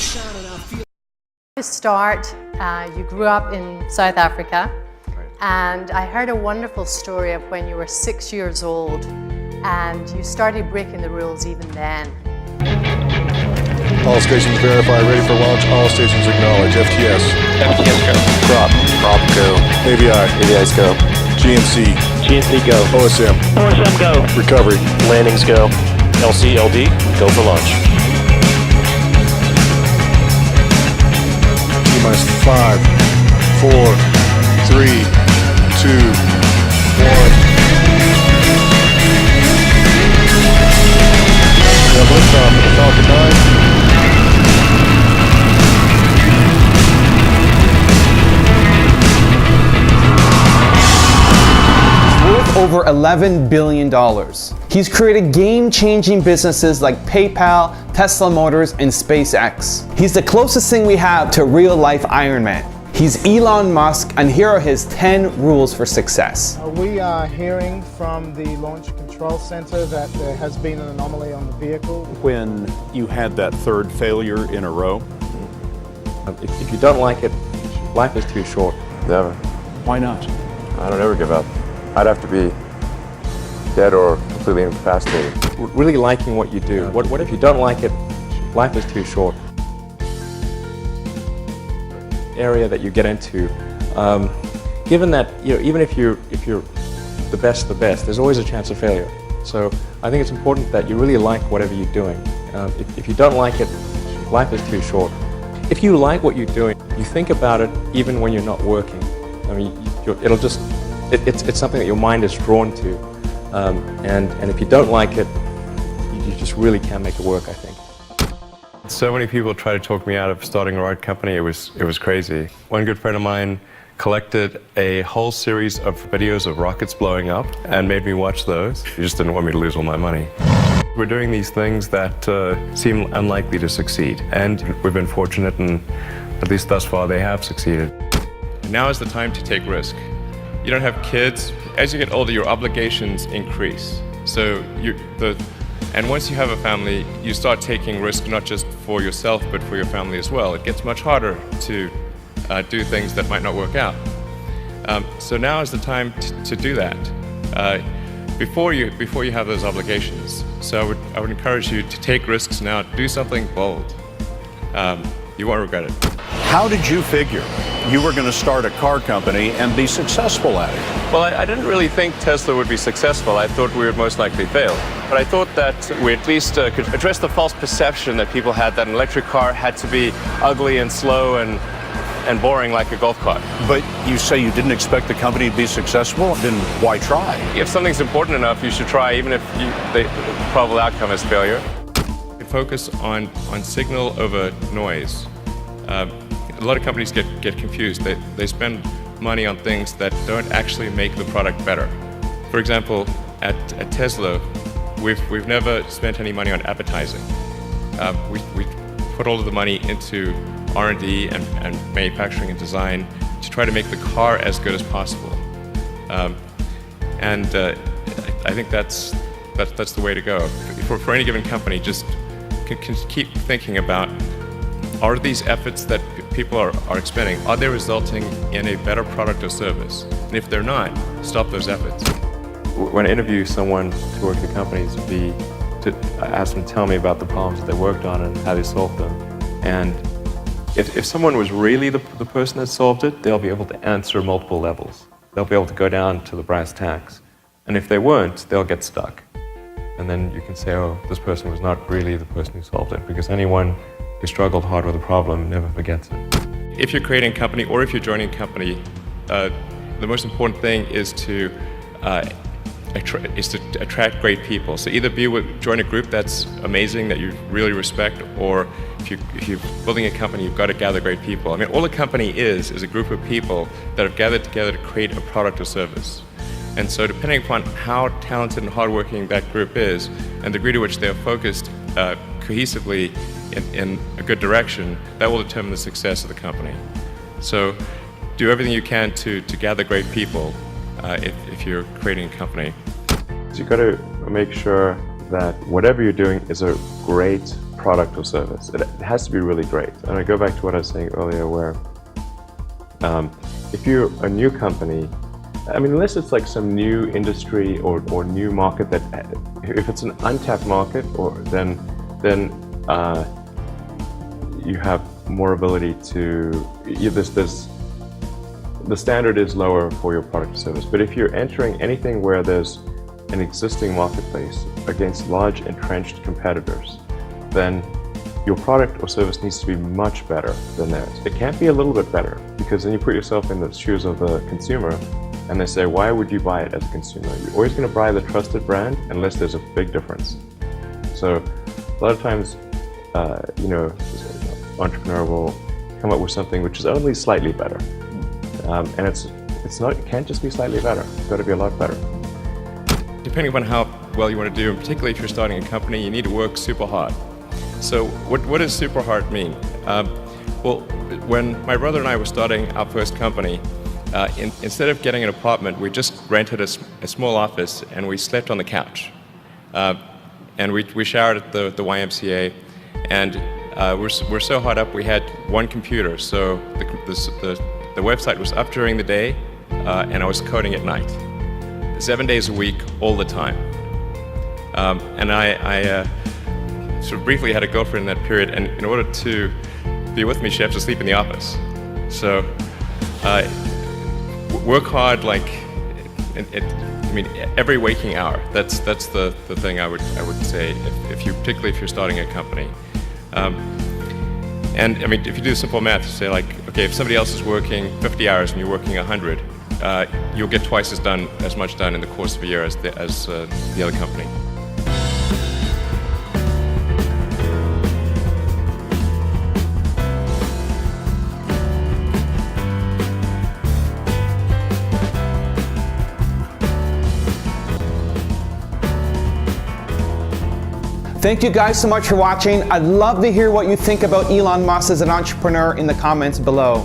To start, you grew up in South Africa, and I heard a wonderful story of when you were 6 years old and you started breaking the rules even then. All stations verified, ready for launch. All stations acknowledge. FTS. FTS go. Prop go. AVI. AVI's go. GNC. GNC go. OSM. OSM go. Recovery. Landings go. LC, LD, go for launch. T-minus 5, 4, 3, 2, 1. We have liftoff of the Falcon 9. Worth over $11 billion. He's created game-changing businesses like PayPal, Tesla Motors, and SpaceX. He's the closest thing we have to a real-life Iron Man. He's Elon Musk, and here are his 10 rules for success. We are hearing from the Launch Control Center that there has been an anomaly on the vehicle. When you had that third failure in a row? If you don't like it, life is too short. Never. Why not? I don't ever give up. I'd have to be dead or completely incapacitated. Really liking what you do. What if you don't like it, life is too short. Area that you get into, given that even if you're the best, there's always a chance of failure. So I think it's important that you really like whatever you're doing. If you don't like it, life is too short. If you like what you're doing, you think about it even when you're not working. I mean, it's something that your mind is drawn to, and if you don't like it, you just really can't make it work, I think. So many people tried to talk me out of starting a rocket company. It was crazy. One good friend of mine collected a whole series of videos of rockets blowing up and made me watch those. He just didn't want me to lose all my money. We're doing these things that seem unlikely to succeed, and we've been fortunate, and at least thus far they have succeeded. Now is the time to take risk. You don't have kids. As you get older, your obligations increase. So and once you have a family, you start taking risk not just for yourself, but for your family as well. It gets much harder to do things that might not work out. So now is the time to do that before you have those obligations. So I would encourage you to take risks now. Do something bold. You won't regret it. How did you figure you were going to start a car company and be successful at it? Well, I didn't really think Tesla would be successful. I thought we would most likely fail. But I thought that we at least could address the false perception that people had that an electric car had to be ugly and slow and boring like a golf cart. But you say you didn't expect the company to be successful, then why try? If something's important enough, you should try, even if the probable outcome is failure. Focus on signal over noise. A lot of companies get confused. They spend money on things that don't actually make the product better. For example, at Tesla, we've never spent any money on advertising. We put all of the money into R&D and manufacturing and design to try to make the car as good as possible. And I think that's the way to go. For any given company, just can keep thinking about, are these efforts that people are expending, are they resulting in a better product or service? And if they're not, stop those efforts. When I interview someone to work at companies, to ask them to tell me about the problems that they worked on and how they solved them. And if someone was really the person that solved it, they'll be able to answer multiple levels. They'll be able to go down to the brass tacks. And if they weren't, they'll get stuck. And then you can say, oh, this person was not really the person who solved it, because anyone who struggled hard with a problem never forgets it. If you're creating a company or if you're joining a company, the most important thing is to attract great people. So either join a group that's amazing, that you really respect, or if you're building a company, you've got to gather great people. I mean, all a company is a group of people that have gathered together to create a product or service. And so depending upon how talented and hardworking that group is, and the degree to which they're focused cohesively in a good direction, that will determine the success of the company. So do everything you can to gather great people if you're creating a company. So you've got to make sure that whatever you're doing is a great product or service. It has to be really great. And I go back to what I was saying earlier, where if you're a new company, I mean, unless it's like some new industry or new market that, if it's an untapped market, then you have more ability to, the standard is lower for your product or service. But if you're entering anything where there's an existing marketplace against large entrenched competitors, then your product or service needs to be much better than theirs. It can't be a little bit better, because then you put yourself in the shoes of the consumer and they say, why would you buy it as a consumer? You're always going to buy the trusted brand unless there's a big difference. So a lot of times, entrepreneur will come up with something which is only slightly better. And it can't just be slightly better. It's got to be a lot better. Depending upon how well you want to do, particularly if you're starting a company, you need to work super hard. So what does super hard mean? Well, when my brother and I were starting our first company, instead of getting an apartment, we just rented a small office and we slept on the couch. And we showered at the YMCA, and we're so hot up we had one computer, so the website was up during the day, and I was coding at night. 7 days a week, all the time. And I sort of briefly had a girlfriend in that period, and in order to be with me, she had to sleep in the office. So work hard, like, every waking hour. That's the thing I would say, particularly if you're starting a company. And I mean, if you do simple math, say like, okay, if somebody else is working 50 hours and you're working 100, you'll get twice as much done in the course of a year as the other company. Thank you guys so much for watching. I'd love to hear what you think about Elon Musk as an entrepreneur in the comments below.